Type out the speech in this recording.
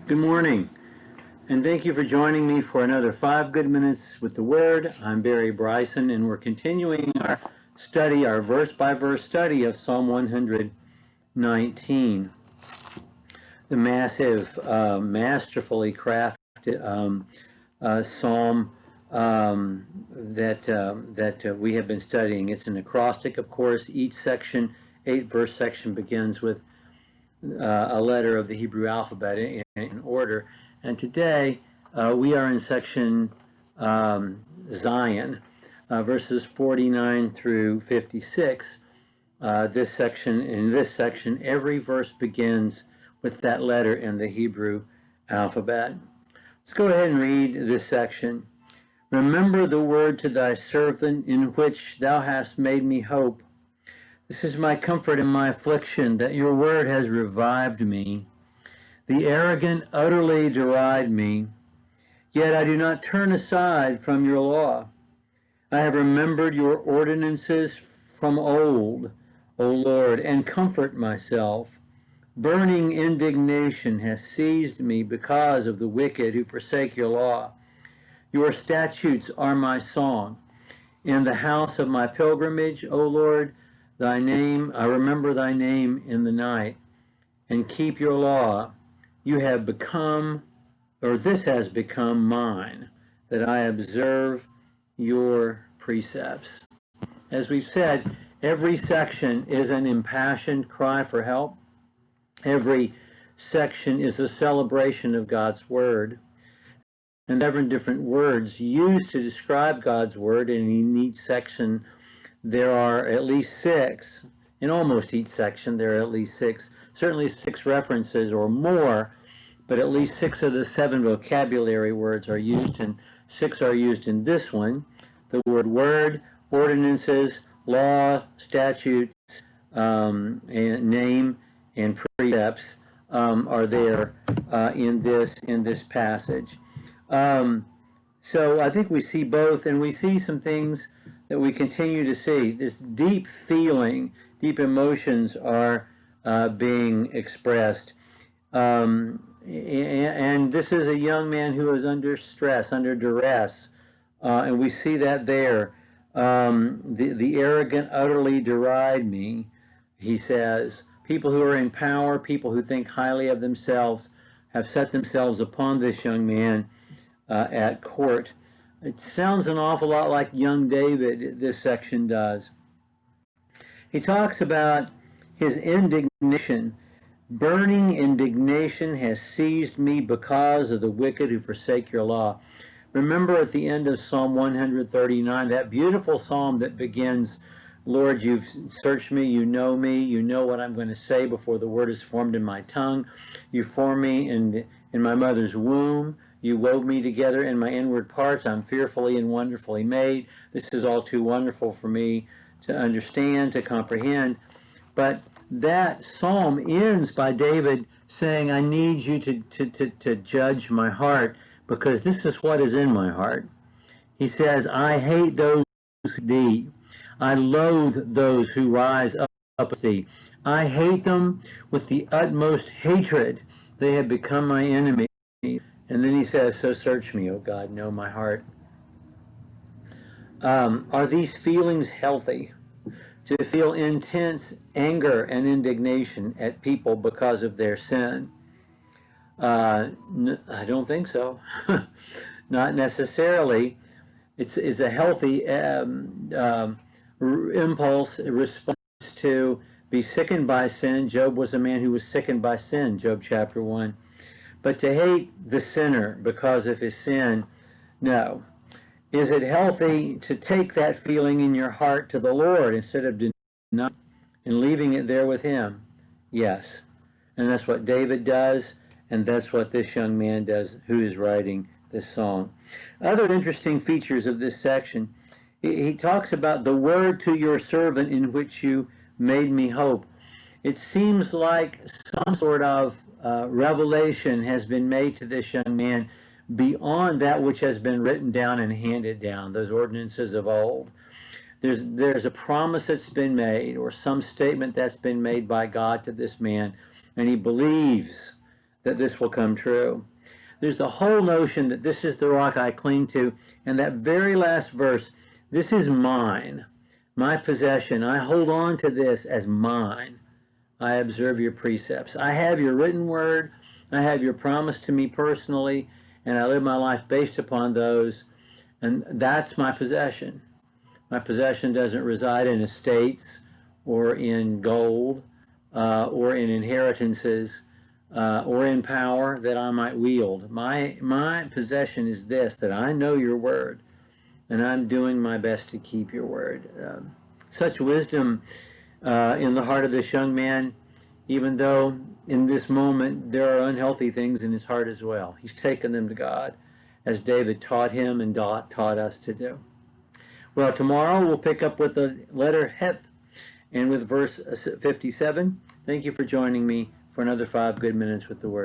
Good morning, and thank you for joining me for another 5 good minutes with the Word. I'm Barry Bryson, and we're continuing our study, our verse-by-verse study of Psalm 119, the massive, masterfully crafted psalm that we have been studying. It's an acrostic, of course. Each section, 8-verse section, begins with a letter of the Hebrew alphabet in order. And today we are in section Zion, verses 49 through 56. In this section, every verse begins with that letter in the Hebrew alphabet. Let's go ahead and read this section. Remember the word to thy servant in which thou hast made me hope. This is my comfort in my affliction, that your word has revived me. The arrogant utterly deride me, yet I do not turn aside from your law. I have remembered your ordinances from old, O Lord, and comfort myself. Burning indignation has seized me because of the wicked who forsake your law. Your statutes are my song. In the house of my pilgrimage, O Lord, I remember thy name in the night, and keep your law. This has become mine, that I observe your precepts. As we've said, every section is an impassioned cry for help. Every section is a celebration of God's word. And there are different words used to describe God's word, and in each section there are at least 6. In almost each section there are at least 6, certainly 6 references or more, but at least 6 of the 7 vocabulary words are used, and 6 are used in this one. The word, ordinances, law, statutes, and name, and precepts are there in this passage. So I think we see both, and we see some things that we continue to see. This deep feeling, deep emotions are being expressed. And this is a young man who is under stress, under duress, and we see that there. The arrogant utterly deride me, he says. People who are in power, people who think highly of themselves, have set themselves upon this young man at court. It sounds an awful lot like young David, this section does. He talks about his indignation. Burning indignation has seized me because of the wicked who forsake your law. Remember at the end of Psalm 139, that beautiful psalm that begins, Lord, you've searched me, you know what I'm going to say before the word is formed in my tongue. You formed me in my mother's womb. You wove me together in my inward parts. I'm fearfully and wonderfully made. This is all too wonderful for me to understand, to comprehend. But that psalm ends by David saying, I need you to judge my heart, because this is what is in my heart. He says, I hate those who thee. I loathe those who rise up with thee. I hate them with the utmost hatred. They have become my enemy. And then he says, so search me, O God, know my heart. Are these feelings healthy? To feel intense anger and indignation at people because of their sin? I don't think so. Not necessarily. It's a healthy impulse, response to be sickened by sin. Job was a man who was sickened by sin, Job chapter 1. But to hate the sinner because of his sin, no. Is it healthy to take that feeling in your heart to the Lord instead of denying and leaving it there with him? Yes. And that's what David does, and that's what this young man does who is writing this song. Other interesting features of this section, he talks about the word to your servant in which you made me hope. It seems like some sort of revelation has been made to this young man beyond that which has been written down and handed down, those ordinances of old. There's a promise that's been made, or some statement that's been made by God to this man, and he believes that this will come true. There's the whole notion that this is the rock I cling to, and that very last verse, this is mine, my possession. I hold on to this as mine. I observe your precepts. I have your written word. I have your promise to me personally, and I live my life based upon those, and that's my possession. My possession doesn't reside in estates or in gold or in inheritances or in power that I might wield. My possession is this, that I know your word, and I'm doing my best to keep your word. Such wisdom in the heart of this young man, even though in this moment there are unhealthy things in his heart as well. He's taken them to God, as David taught him and taught us to do. Well, tomorrow we'll pick up with the letter Heth and with verse 57. Thank you for joining me for another 5 good minutes with the Word.